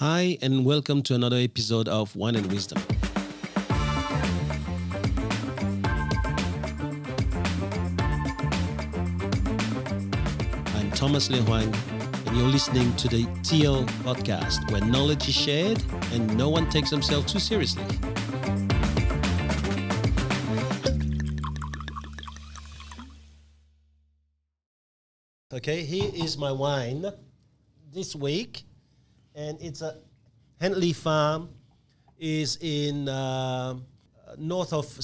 Hi, and welcome to another episode of Wine and Wisdom. I'm Thomas Le Hoang, and you're listening to the TL podcast, where knowledge is shared and no one takes themselves too seriously. Okay, here is my wine this week. And it's a Henley Farm, is in north of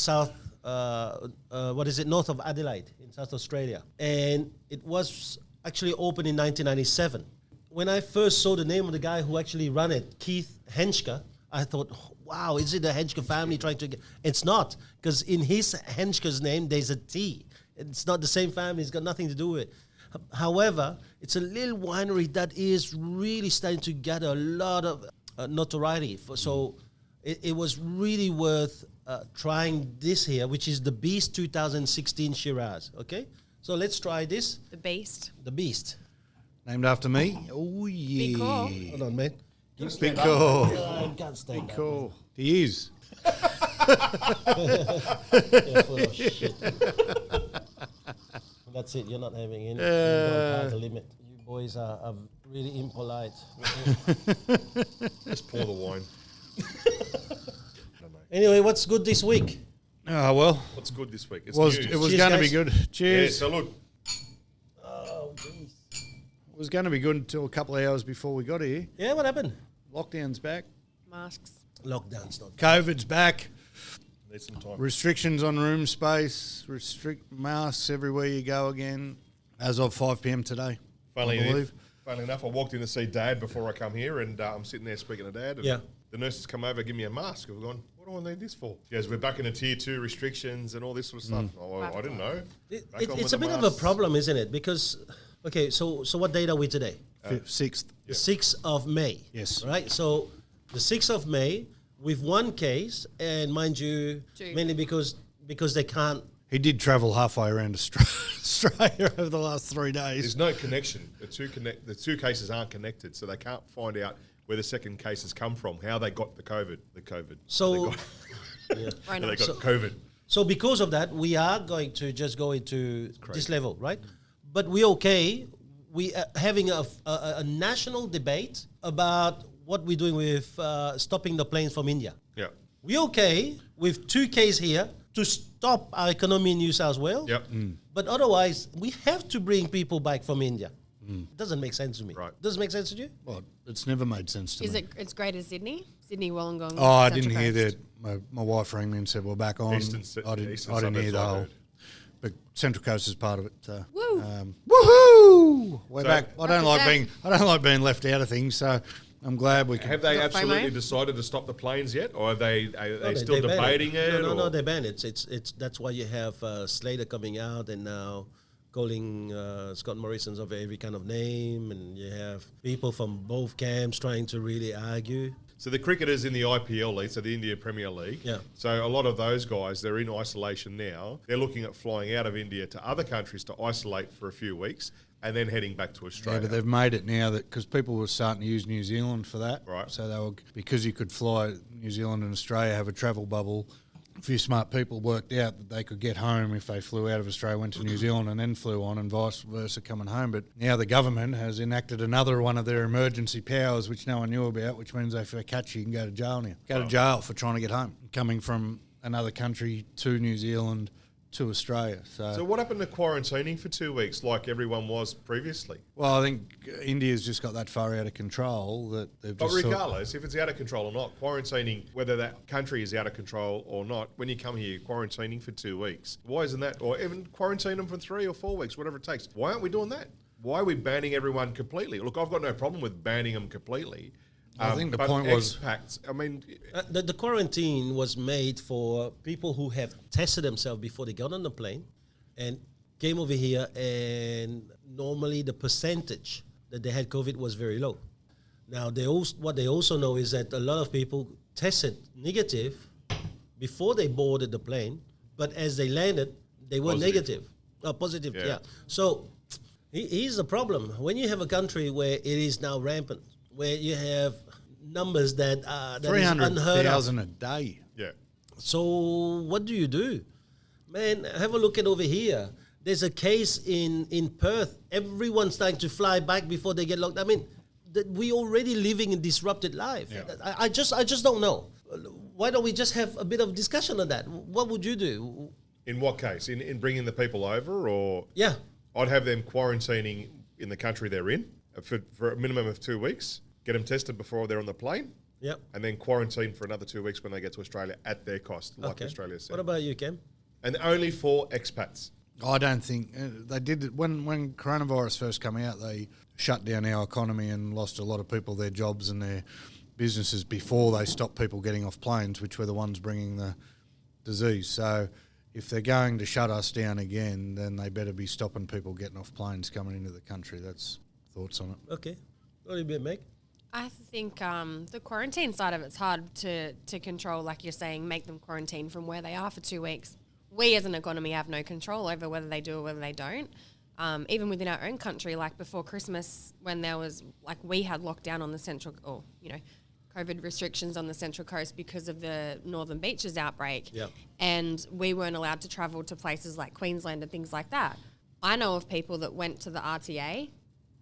north of Adelaide in South Australia. And it was actually opened in 1997. When I first saw the name of the guy who actually ran it, Keith Henschke, I thought, wow, is it a Henschke family trying to get... It's not, because in his Henschke's name, there's a T. It's not the same family. It's got nothing to do with it. However, it's a little winery that is really starting to get a lot of notoriety. So it was really worth trying this here, which is the Beast 2016 Shiraz. Okay, so let's try this. The Beast. The Beast. Named after me? Oh, yeah. Big call. Hold on, man. Big call. I can't stand Big that, call. He is. man. Yeah, full of shit. That's it. You're not having any. You don't have the limit. You boys are really impolite. Just pour the wine. Anyway, what's good this week? Oh, well. What's good this week? It's It was news. going Cheers, to be guys. good. Yeah, Cheers. so look, Oh, jeez. It was going to be good until a couple of hours before we got here. Yeah, what happened? Lockdown's back. Masks. Lockdown's not. COVID's back. need some time. Restrictions on room space. Masks everywhere you go again. As of 5 p.m. today. Funnily I believe. enough, I walked in to see Dad before I come here, and I'm sitting there speaking to Dad. And Yeah. the nurses come over, give me a mask. I've gone, what do I need this for? She goes, we're back in a tier 2 restrictions and all this sort of stuff. Oh, I didn't know. Back on It's with a the bit of a masks. problem, isn't it? Because, okay, so what date are we today? 6th. The 6th of May. Yes. Right? So the 6th of May, with one case, and mind you, Two. mainly because they can't. He did travel halfway around Australia over the last 3 days. There's no connection. The two cases aren't connected, so they can't find out where the second cases come from, how they got the COVID. So, Right How now. they got COVID. so because of that, we are going to just go into this level, right? But we're okay. We are having a national debate about what we're doing with stopping the planes from India. Yeah. We're okay with 2 cases here to stop our economy in New South Wales. Yep. But otherwise, we have to bring people back from India. It doesn't make sense to me. Right. Does it make sense to you? Well, it's never made sense to Is me. it's Greater Sydney? Sydney, Wollongong. Oh, I Central didn't hear Coast. that. My wife rang me and said, we're back on. Eastern I didn't suburbs, hear the I whole. heard. But Central Coast is part of it. Woo. Woohoo! We're So- back. I don't Represent. like being left out of things, so I'm glad we can. Have they Got absolutely FOMO? decided to stop the planes yet, or are they No, still they ban debating it? No, or? they ban it. It's that's why you have Slater coming out and now calling Scott Morrison's of every kind of name, and you have people from both camps trying to really argue. So the cricketers in the IPL league, so the India Premier League. Yeah. So a lot of those guys, they're in isolation now. They're looking at flying out of India to other countries to isolate for a few weeks and then heading back to Yeah, Australia. but they've made it now that because people were starting to use New Zealand for that. Right. So they were because you could fly New Zealand and Australia, have a travel bubble. A few smart people worked out that they could get home if they flew out of Australia, went to New Zealand and then flew on and vice versa coming home. But now the government has enacted another one of their emergency powers, which no one knew about, which means if they catch you, you can go to jail now. Go to jail for trying to get home, coming from another country to New Zealand to Australia. So what happened to quarantining for 2 weeks like everyone was previously? Well, I think India's just got that far out of control that they've But just regardless, if it's out of control or not, quarantining, whether that country is out of control or not, when you come here, quarantining for 2 weeks. Why isn't that? Or even quarantine them for 3 or 4 weeks, whatever it takes. Why aren't we doing that? Why are we banning everyone completely? Look, I've got no problem with banning them completely. I think the but point was- expats, I mean, The quarantine was made for people who have tested themselves before they got on the plane and came over here, and normally the percentage that they had COVID was very low. Now, what they also know is that a lot of people tested negative before they boarded the plane, but as they landed, they were Positive. negative. Positive, Yeah. yeah. So here's the problem. When you have a country where it is now rampant, where you have numbers that is unheard of. 300,000 a day. Yeah. So what do you do? Man, have a look at over here. There's a case in Perth. Everyone's starting to fly back before they get locked. I mean, we already living a disrupted life. Yeah. I just don't know. Why don't we just have a bit of discussion on that? What would you do? In what case? In bringing the people over, or Yeah. I'd have them quarantining in the country they're in for a minimum of 2 weeks. Get them tested before they're on the plane, Yep. and then quarantine for another 2 weeks when they get to Australia at their cost, like Australia said. What about you, Cam? And only for expats. I don't think they did it when coronavirus first came out. They shut down our economy and lost a lot of people their jobs and their businesses before they stopped people getting off planes, which were the ones bringing the disease. So if they're going to shut us down again, then they better be stopping people getting off planes coming into the country. That's thoughts on it. Okay. What do you bit, Meg? I think the quarantine side of it's hard to control, like you're saying, make them quarantine from where they are for 2 weeks. We as an economy have no control over whether they do or whether they don't. Even within our own country, like before Christmas, when there was, like we had lockdown on the central, or, COVID restrictions on the Central Coast because of the Northern Beaches outbreak. Yep. And we weren't allowed to travel to places like Queensland and things like that. I know of people that went to the RTA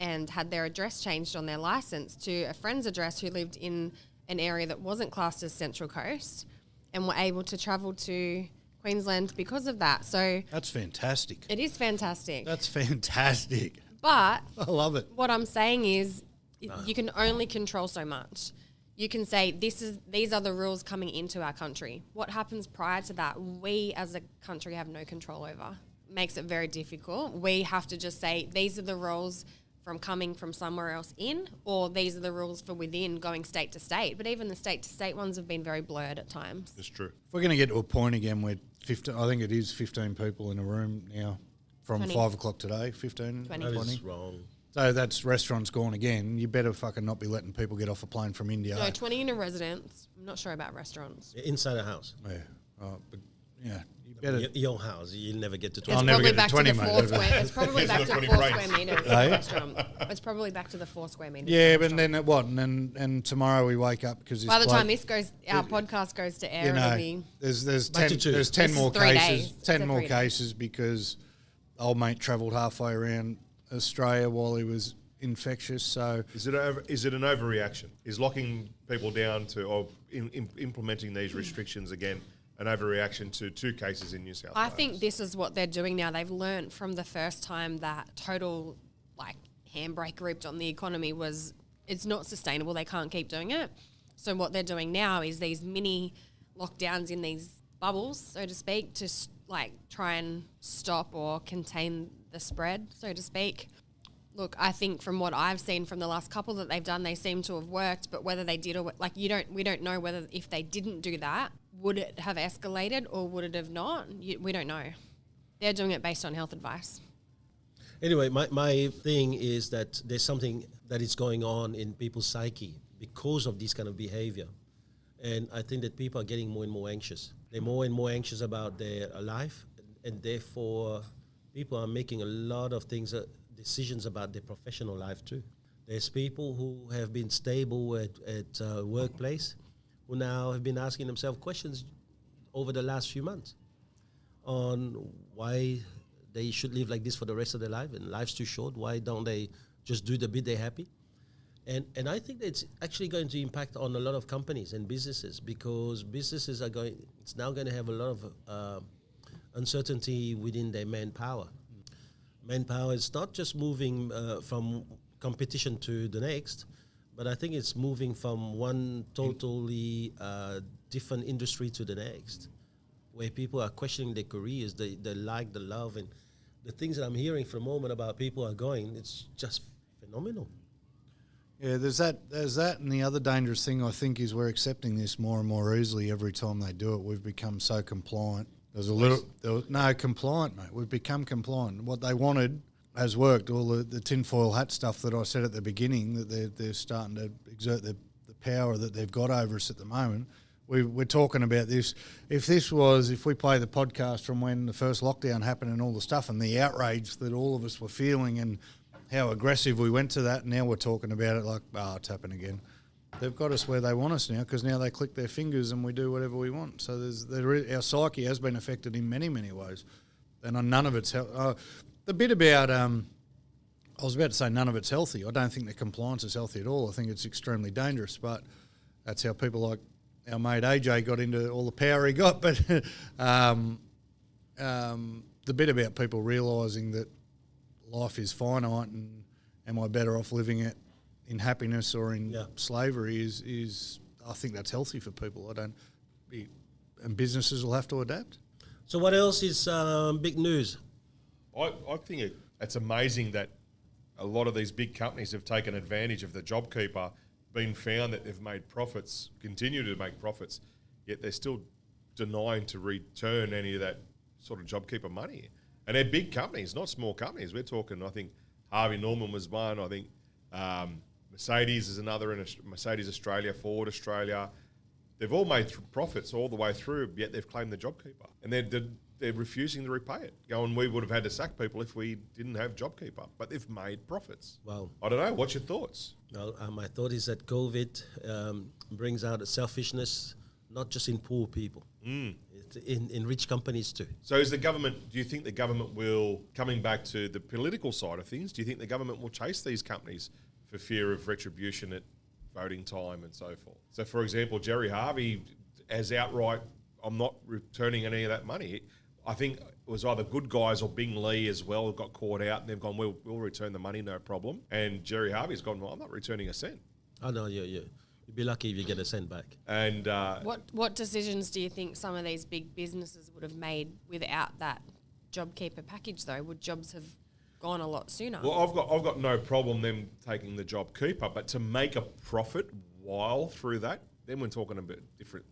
and had their address changed on their license to a friend's address who lived in an area that wasn't classed as Central Coast and were able to travel to Queensland because of that. So That's fantastic. it is fantastic. That's fantastic. But I love it. what I'm saying is you can only control so much. You can say these are the rules coming into our country. What happens prior to that, we as a country have no control over. Makes it very difficult. We have to just say these are the rules from coming from somewhere else in, or these are the rules for within going state to state. But even the state to state ones have been very blurred at times. It's true. If we're going to get to a point again where 15, I think it is 15 people in a room now from 20. 5 o'clock today, 15, 20. That 20. is wrong. So that's restaurants gone again. You better fucking not be letting people get off a plane from India. No, 20 in a residence. I'm not sure about restaurants. Inside a house. Yeah. But yeah, you better. Your house, you'll never get to It's 20. I'll never probably get to back to 20, the mate. 4 square. It's probably back to 20 4 frames. square meters. Eh? Restaurant. It's probably back to the 4 square meters. Yeah, but then what? And tomorrow we wake up because By the time this goes, our podcast goes to air, you know, it'll be there's Back 10 to 2. there's 10 This more is 3 cases. days. 10 It's more 3 days. cases because old mate travelled halfway around Australia while he was infectious. So Is it an overreaction? Is locking people down to or implementing these restrictions again an overreaction to 2 cases in New South Wales? I think this is what they're doing now. They've learnt from the first time that total handbrake ripped on the economy it's not sustainable. They can't keep doing it. So what they're doing now is these mini lockdowns in these bubbles, so to speak, to try and stop or contain the spread, so to speak. Look, I think from what I've seen from the last couple that they've done, they seem to have worked. But whether they did or we don't know whether if they didn't do that, would it have escalated or would it have not? We don't know. They're doing it based on health advice. Anyway, my thing is that there's something that is going on in people's psyche because of this kind of behavior. And I think that people are getting more and more anxious. They're more and more anxious about their life, and therefore people are making a lot of decisions about their professional life too. There's people who have been stable at workplace who now have been asking themselves questions over the last few months on why they should live like this for the rest of their life, and life's too short. Why don't they just do the bit they're happy? And I think that it's actually going to impact on a lot of companies and businesses, because businesses it's now going to have a lot of uncertainty within their manpower. Manpower is not just moving from competition to the next, but I think it's moving from one totally different industry to the next, where people are questioning their careers, the love, and the things that I'm hearing for a moment about people are going, it's just phenomenal. yeah, there's that, and the other dangerous thing I think is we're accepting this more and more easily every time they do it. We've become so compliant. Compliant, mate. We've become compliant. What they wanted has worked. All the tinfoil hat stuff that I said at the beginning, that they're starting to exert the power that they've got over us at the moment. We're talking about this. If we play the podcast from when the first lockdown happened and all the stuff and the outrage that all of us were feeling and how aggressive we went to that, now we're talking about it like, it's happened again. They've got us where they want us now because now they click their fingers and we do whatever we want. So our psyche has been affected in many, many ways. And none of it's the bit about I was about to say none of it's healthy. I don't think the compliance is healthy at all. I think it's extremely dangerous. But that's how people like our mate AJ got into all the power he got. But the bit about people realising that life is finite and am I better off living it in happiness or in slavery is I think that's healthy for people. And businesses will have to adapt. So what else is big news? I think it's amazing that a lot of these big companies have taken advantage of the JobKeeper, been found that they've made profits, continue to make profits, yet they're still denying to return any of that sort of JobKeeper money. And they're big companies, not small companies. We're talking, I think, Harvey Norman was one. I think Mercedes is another, in Mercedes Australia, Ford Australia. They've all made profits all the way through, yet they've claimed the JobKeeper. And they're refusing to repay it, going, we would have had to sack people if we didn't have JobKeeper. But they've made profits. Wow. I don't know. What's your thoughts? Well, my thought is that COVID brings out a selfishness, not just in poor people, it's in rich companies too. So is the government, do you think the government will, coming back to the political side of things, do you think the government will chase these companies for fear of retribution at voting time and so forth? So, for example, Jerry Harvey has outright, I'm not returning any of that money. I think it was either Good Guys or Bing Lee as well got caught out and they've gone, we'll return the money, no problem. And Jerry Harvey's gone, well, I'm not returning a cent. Oh, no, yeah. You'd be lucky if you get a cent back. And What decisions do you think some of these big businesses would have made without that JobKeeper package, though? Would jobs have gone a lot sooner? Well, I've got no problem them taking the JobKeeper, but to make a profit while through that, then we're talking a bit different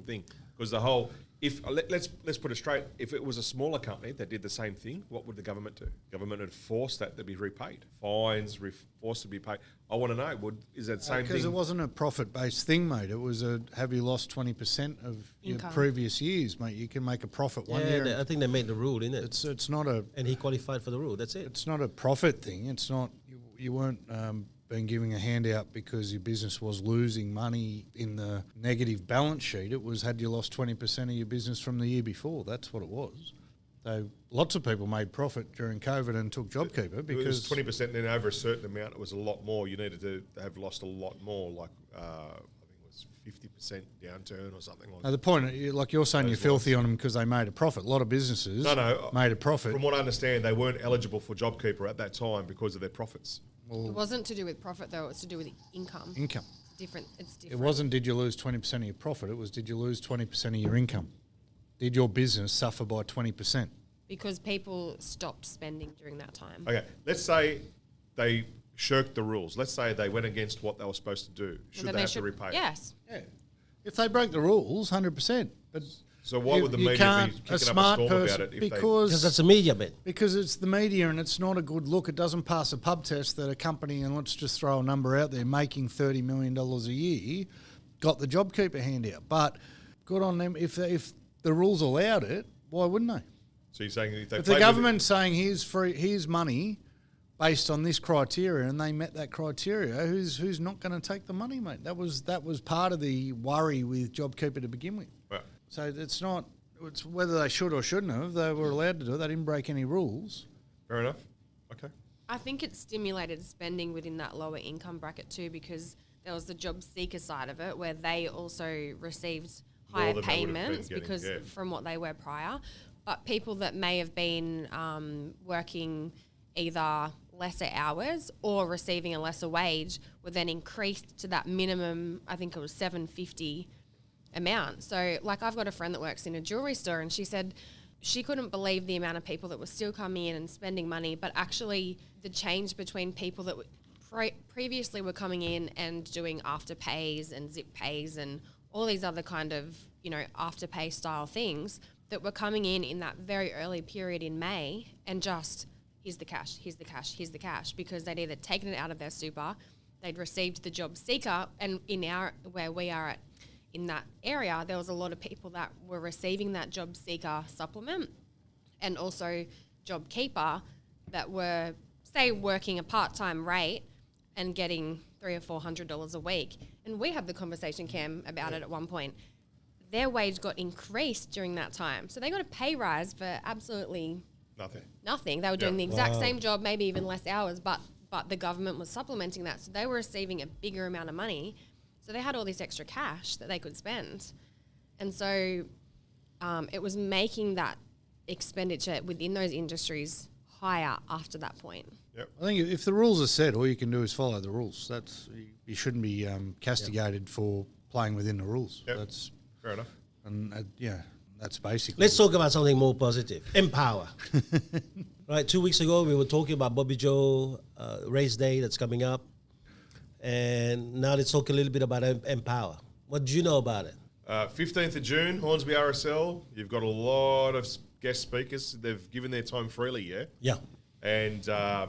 thing. Because the whole, let's put it straight, if it was a smaller company that did the same thing, what would the government do? Government would force that to be repaid, fines, forced to be paid. I want to know, is that the same thing? Because it wasn't a profit-based thing, mate. It was have you lost 20% of your previous years, mate? You can make a profit one year. I think they made the rule, innit? It's not a... And he qualified for the rule, that's it. It's not a profit thing. It's not... You weren't been giving a handout because your business was losing money in the negative balance sheet. It was had you lost 20% of your business from the year before. That's what it was. So lots of people made profit during COVID and took JobKeeper because... It was 20%, then over a certain amount, it was a lot more. You needed to have lost a lot more, like I think it was 50% downturn or something like that. The point, like you're saying, you're filthy on them because they made a profit. A lot of businesses made a profit. From what I understand, they weren't eligible for JobKeeper at that time because of their profits. It wasn't to do with profit, though. It was to do with income. Income. It's different. It wasn't did you lose 20% of your profit. It was did you lose 20% of your income. Did your business suffer by 20%? Because people stopped spending during that time. Okay, let's say they shirked the rules. Let's say they went against what they were supposed to do. Should they have to repay it? Yes. Yeah. If they broke the rules, 100%. But so why would the media be kicking up a storm about it? Because that's a media bit. Because it's the media and it's not a good look. It doesn't pass a pub test that a company, and let's just throw a number out there, making $30 million a year, got the JobKeeper handout. But good on them. If the rules allowed it, why wouldn't they? So you're saying if the government's saying here's money based on this criteria, and they met that criteria, who's not going to take the money, mate? That was part of the worry with JobKeeper to begin with. Right. So it's whether they should or shouldn't have. They were allowed to do it. They didn't break any rules. Fair enough. Okay. I think it stimulated spending within that lower income bracket too, because there was the job seeker side of it where they also received higher payments because from what they were prior. But people that may have been working either lesser hours or receiving a lesser wage were then increased to that minimum, I think it was $7.50 amount. So like I've got a friend that works in a jewelry store and she said she couldn't believe the amount of people that were still coming in and spending money, but actually the change between people that previously were coming in and doing afterpays and zip pays and all these other kind of, afterpay style things that were coming in that very early period in May and just, here's the cash, because they'd either taken it out of their super, they'd received the job seeker, and where we are at in that area, there was a lot of people that were receiving that job seeker supplement and also JobKeeper that were, say, working a part-time rate and getting $300 or $400 a week. And we had the conversation, Cam, about it at one point. Their wage got increased during that time. So they got a pay rise for absolutely nothing. They were doing the exact same job, maybe even less hours, but the government was supplementing that. So they were receiving a bigger amount of money. So they had all this extra cash that they could spend. And so it was making that expenditure within those industries higher after that point. Yep. I think if the rules are set, all you can do is follow the rules. You shouldn't be castigated for playing within the rules. Yep. That's fair enough. And that's basically. Let's talk about something more positive. Empower. Right, 2 weeks ago we were talking about Bobby Joe race day that's coming up, and now let's talk a little bit about Empower. What do you know about it? 15th of June, Hornsby RSL. You've got a lot of guest speakers. They've given their time freely, yeah? Yeah. And a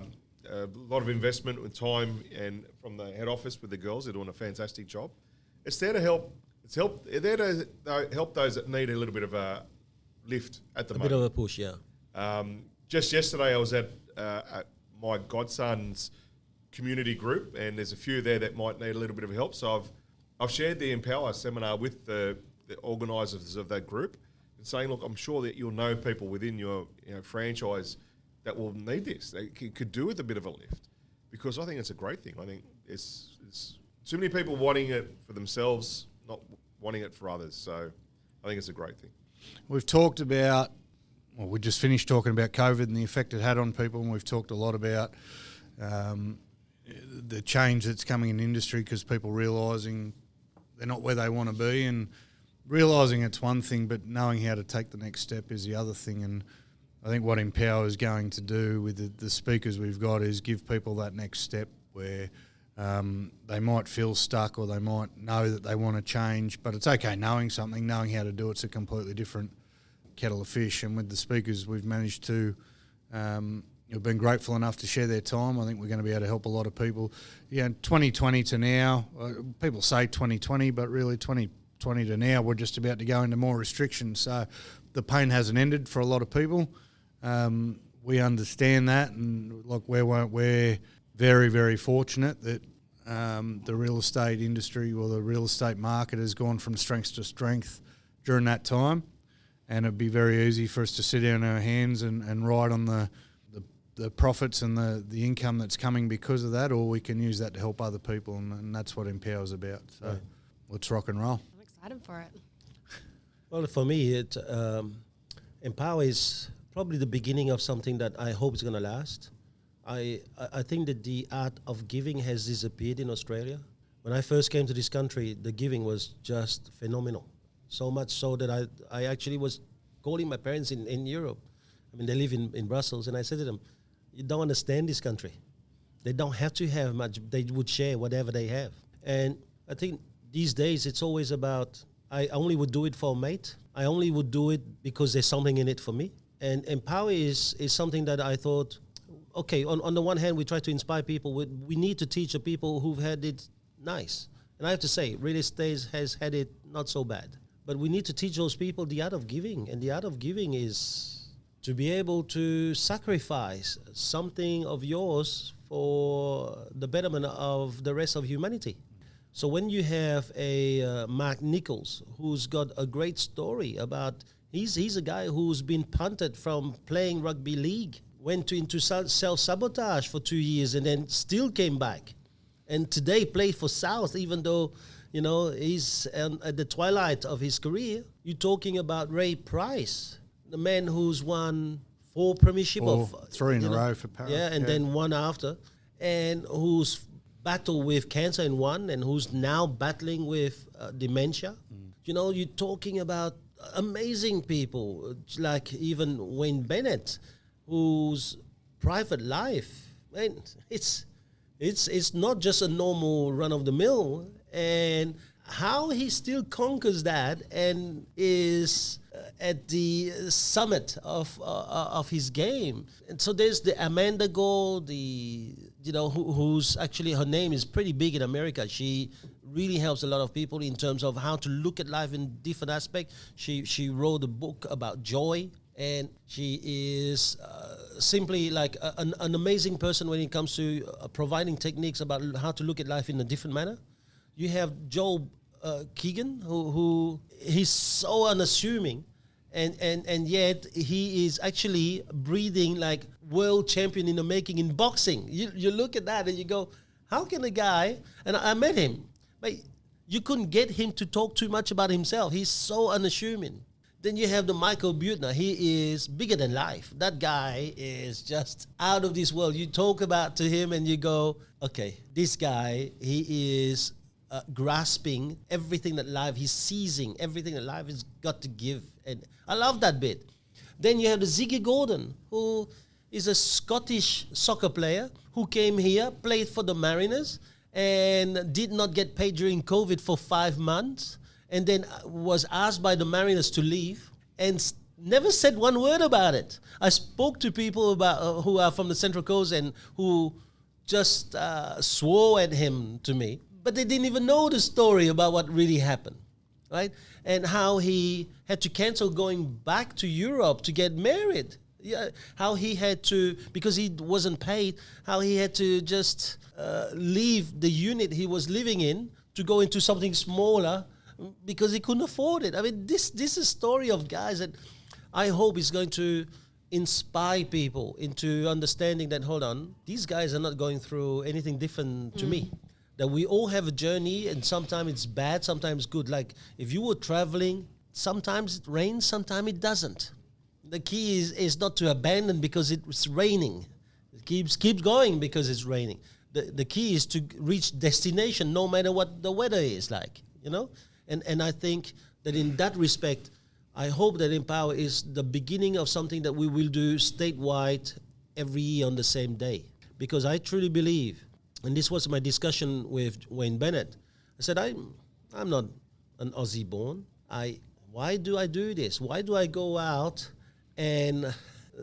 lot of investment with time and from the head office with the girls. They're doing a fantastic job. It's there to help. They're there to help those that need a little bit of a lift at the moment. A bit of a push, yeah. Just yesterday I was at my godson's community group, and there's a few there that might need a little bit of help. So I've shared the Empower seminar with the organisers of that group and saying, look, I'm sure that you'll know people within your franchise that will need this. They could do with a bit of a lift, because I think it's a great thing. I think it's too many people wanting it for themselves, not wanting it for others. So I think it's a great thing. We've talked about, well, we just finished talking about COVID and the effect it had on people, and we've talked a lot about the change that's coming in the industry because people realising they're not where they want to be, and realising it's one thing, but knowing how to take the next step is the other thing. And I think what Empower is going to do with the speakers we've got is give people that next step where they might feel stuck or they might know that they want to change, but it's okay knowing something. Knowing how to do it's a completely different kettle of fish. And with the speakers we've managed to have been grateful enough to share their time. I think we're going to be able to help a lot of people. 2020 to now, people say 2020, but really 2020 to now, we're just about to go into more restrictions. So the pain hasn't ended for a lot of people. We understand that, and look, we're very, very fortunate that the real estate industry or the real estate market has gone from strength to strength during that time, and it'd be very easy for us to sit down our hands and ride on the profits and the income that's coming because of that, or we can use that to help other people, and that's what Empower's about. So let's rock and roll. I'm excited for it. Well, for me, Empower is probably the beginning of something that I hope is going to last. I think that the art of giving has disappeared in Australia. When I first came to this country, the giving was just phenomenal. So much so that I actually was calling my parents in Europe. I mean, they live in Brussels, and I said to them, you don't understand this country. They don't have to have much. They would share whatever they have. And I think these days it's always about, I only would do it for a mate. I only would do it because there's something in it for me. And Empower is something that I thought, okay, on the one hand, we try to inspire people. We need to teach the people who've had it nice. And I have to say, real estate has had it not so bad. But we need to teach those people the art of giving. And the art of giving is to be able to sacrifice something of yours for the betterment of the rest of humanity. So when you have a Mark Nichols, who's got a great story about, he's a guy who's been punted from playing rugby league, went into self-sabotage for 2 years and then still came back. And today played for South, even though, he's at the twilight of his career. You're talking about Ray Price, the man who's won 4 premiership three in a row for Parra. Yeah, and then one after, and who's battled with cancer in one, and who's now battling with dementia. You're talking about amazing people, like even Wayne Bennett, whose private life, man, it's not just a normal run of the mill, and how he still conquers that and is at the summit of his game. And so there's the Amanda Gold, who's actually, her name is pretty big in America. She really helps a lot of people in terms of how to look at life in different aspects. She wrote a book about joy, and she is simply like an amazing person when it comes to providing techniques about how to look at life in a different manner. You have Joel Keegan, who he's so unassuming, and yet he is actually breathing like world champion in the making in boxing. You look at that and you go, how can a guy, and I met him, but you couldn't get him to talk too much about himself. He's so unassuming. Then you have the Michael Butner. He is bigger than life. That guy is just out of this world. You talk about to him and you go, okay, this guy, he is grasping everything that life, he's seizing everything that life has got to give. And I love that bit. Then you have the Ziggy Gordon, who is a Scottish soccer player who came here, played for the Mariners, and did not get paid during COVID for 5 months, and then was asked by the Mariners to leave, and never said one word about it. I spoke to people about who are from the Central Coast and who just swore at him to me, but they didn't even know the story about what really happened, right? And how he had to cancel going back to Europe to get married. Yeah, how he had to, because he wasn't paid, how he had to just leave the unit he was living in to go into something smaller because he couldn't afford it. I mean, this is a story of guys that I hope is going to inspire people into understanding that, hold on, these guys are not going through anything different to me. That we all have a journey, and sometimes it's bad, sometimes good. Like if you were traveling, sometimes it rains, sometimes it doesn't. The key is not to abandon because it's raining. It keeps going because it's raining. The key is to reach destination no matter what the weather is like, you know? And I think that in that respect, I hope that Empower is the beginning of something that we will do statewide every year on the same day. Because I truly believe, and this was my discussion with Wayne Bennett, I said, I'm not an Aussie born. Why do I do this? Why do I go out and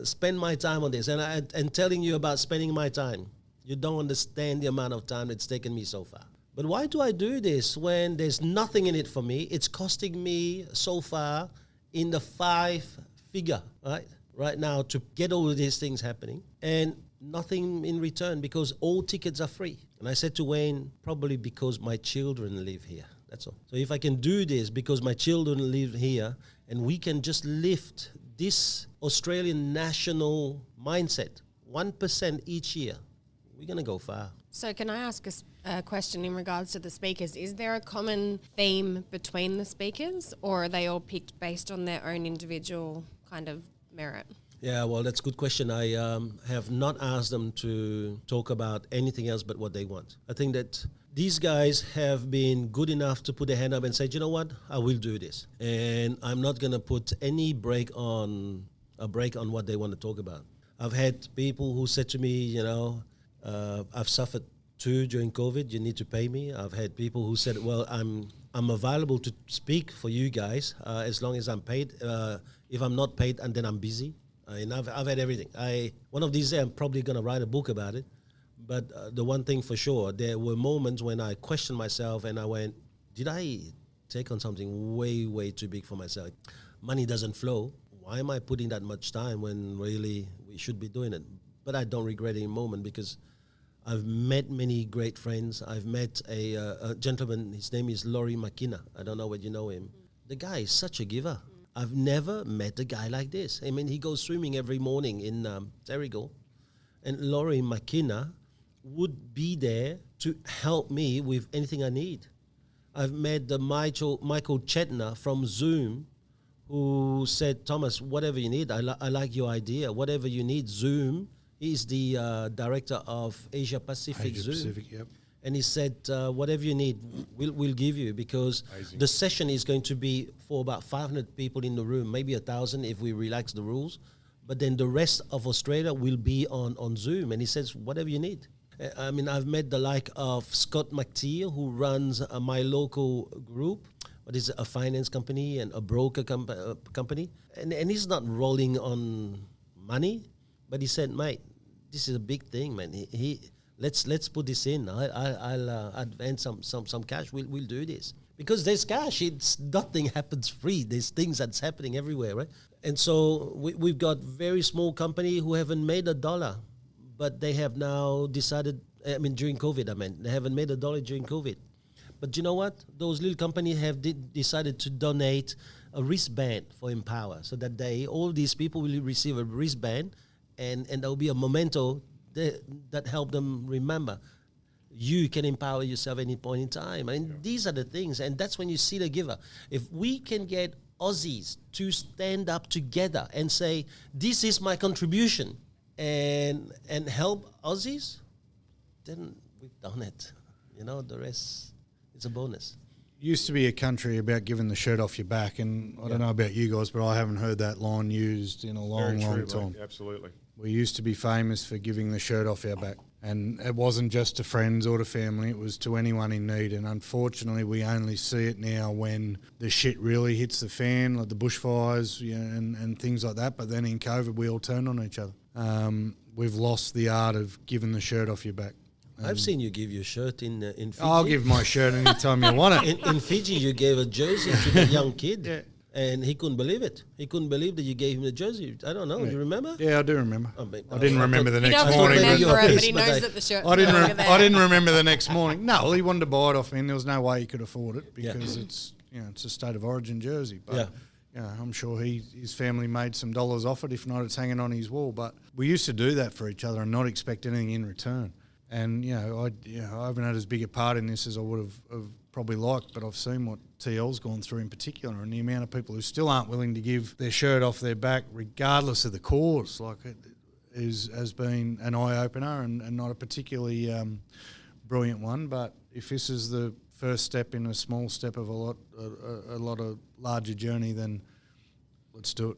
spend my time on this? And telling you about spending my time, you don't understand the amount of time it's taken me so far. But why do I do this when there's nothing in it for me? It's costing me so far in the 5-figure, right now to get all of these things happening, and nothing in return because all tickets are free. And I said to Wayne, probably because my children live here. That's all. So if I can do this because my children live here, and we can just lift this Australian national mindset 1% each year, we're going to go far. So can I ask a question in regards to the speakers? Is there a common theme between the speakers, or are they all picked based on their own individual kind of merit? Yeah, well, that's a good question. I have not asked them to talk about anything else but what they want. I think that these guys have been good enough to put their hand up and say, you know what, I will do this. And I'm not going to put any brake on what they want to talk about. I've had people who said to me, you know, I've suffered too during COVID, you need to pay me. I've had people who said, well, I'm available to speak for you guys as long as I'm paid. If I'm not paid, and then I'm busy. And I've had everything. One of these days, I'm probably going to write a book about it. But the one thing for sure, there were moments when I questioned myself and I went, did I take on something way, way too big for myself? Money doesn't flow. Why am I putting that much time when really we should be doing it? But I don't regret any moment because I've met many great friends. I've met a gentleman, his name is Laurie McKenna. I don't know whether you know him. The guy is such a giver. I've never met a guy like this. I mean, he goes swimming every morning in Terrigal. And Laurie McKenna would be there to help me with anything I need. I've met the Michael Chetner from Zoom, who said, Thomas, whatever you need, I like your idea. Whatever you need, Zoom. He's the director of Asia Pacific Zoom. Pacific, yep. And he said, whatever you need, we'll give you, because Amazing. the session is going to be for about 500 people in the room, maybe 1,000 if we relax the rules. But then the rest of Australia will be on Zoom. And he says, whatever you need. I mean, I've met the like of Scott McTeer, who runs my local group. What is it, a finance company and a broker company. And he's not rolling on money, but he said, mate, this is a big thing, man. Let's put this in. I'll advance some cash. We'll do this because there's cash. It's nothing happens free. There's things that's happening everywhere, right? And so we've got very small company who haven't made $1, but they have now decided. I mean, during COVID, they haven't made $1 during COVID. But you know what? Those little companies have decided to donate a wristband for Empower, so that all these people will receive a wristband, and there will be a memento that help them remember. You can empower yourself any point in time. These are the things, and that's when you see the giver. If we can get Aussies to stand up together and say, this is my contribution, and help Aussies, then we've done it. The rest is a bonus. Used to be a country about giving the shirt off your back, and I don't know about you guys, but I haven't heard that line used in a long time. Mate. Absolutely. We used to be famous for giving the shirt off our back, and it wasn't just to friends or to family, it was to anyone in need. And unfortunately, we only see it now when the shit really hits the fan, like the bushfires, and things like that. But then in COVID, we all turned on each other. We've lost the art of giving the shirt off your back. I've seen you give your shirt in Fiji. I'll give my shirt anytime you want it. In Fiji, you gave a jersey to the young kid, and he couldn't believe it. He couldn't believe that you gave him the jersey. I don't know. Do you remember? Yeah, I do remember. I didn't He remember the next doesn't morning. remember it, but he knows that the shirt's I there. didn't remember the next morning. No, he wanted to buy it off me, and there was no way he could afford it because it's a state of origin jersey. But I'm sure his family made some dollars off it. If not, it's hanging on his wall. But we used to do that for each other and not expect anything in return. And I haven't had as big a part in this as I would have probably liked, but I've seen what TL's gone through in particular, and the amount of people who still aren't willing to give their shirt off their back, regardless of the cause. Like it has been an eye opener and not a particularly brilliant one. But if this is the first step in a small step of a lot of larger journey, then let's do it.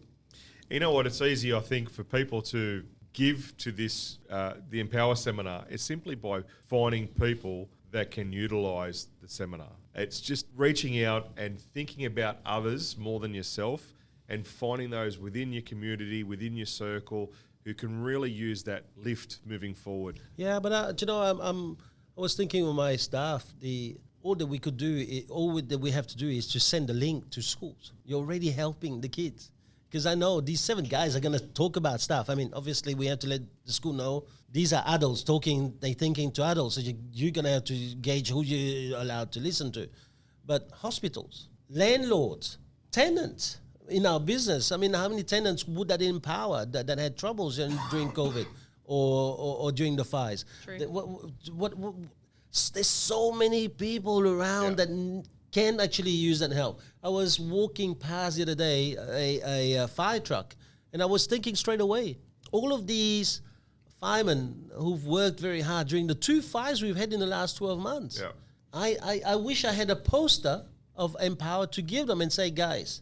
You know what? It's easy, I think, for people to give to this, the Empower seminar, is simply by finding people that can utilise the seminar. It's just reaching out and thinking about others more than yourself, and finding those within your community, within your circle, who can really use that lift moving forward. Yeah, but I was thinking with my staff, all that we could do, all that we have to do is to send a link to schools. You're already helping the kids. Because I know these 7 guys are going to talk about stuff. I mean, obviously, we have to let the school know these are adults they're thinking to adults. So you're going to have to gauge who you're allowed to listen to. But hospitals, landlords, tenants in our business. I mean, how many tenants would that empower that had troubles during COVID or during the fires? True. There's so many people around that can actually use that help. I was walking past the other day a fire truck, and I was thinking straight away, all of these firemen who've worked very hard during the 2 fires we've had in the last 12 months. Yeah. I wish I had a poster of Empower to give them and say, guys,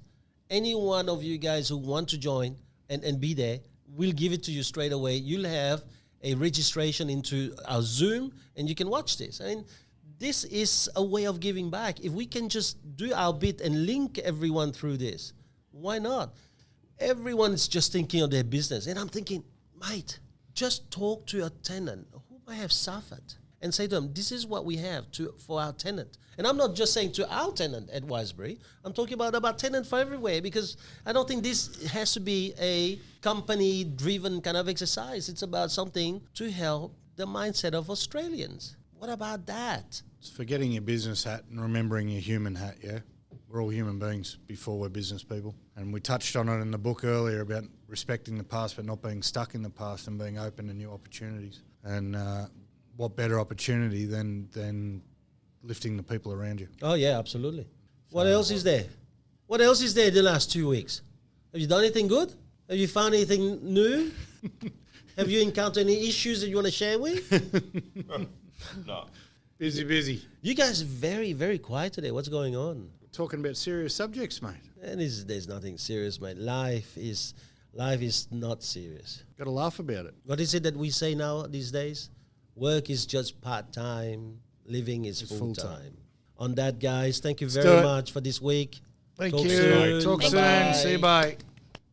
any one of you guys who want to join and be there, we'll give it to you straight away. You'll have a registration into our Zoom, and you can watch this. I mean, this is a way of giving back. If we can just do our bit and link everyone through this, why not? Everyone's just thinking of their business. And I'm thinking, mate, just talk to a tenant who may have suffered and say to them, this is what we have for our tenant. And I'm not just saying to our tenant at Wisebury. I'm talking about tenant for everywhere, because I don't think this has to be a company-driven kind of exercise. It's about something to help the mindset of Australians. What about that? It's forgetting your business hat and remembering your human hat, yeah? We're all human beings before we're business people. And we touched on it in the book earlier about respecting the past but not being stuck in the past and being open to new opportunities. And what better opportunity than lifting the people around you? Oh, yeah, absolutely. What else is there? What else is there the last 2 weeks? Have you done anything good? Have you found anything new? Have you encountered any issues that you want to share with? No. Busy. You guys are very, very quiet today. What's going on? We're talking about serious subjects, mate. And there's nothing serious, mate. Life is not serious. Got to laugh about it. What is it that we say now these days? Work is just part-time. Living is full-time. On that, guys, thank you very much for this week. Thank Talk you. soon. Talk Bye-bye. soon. See you, bye.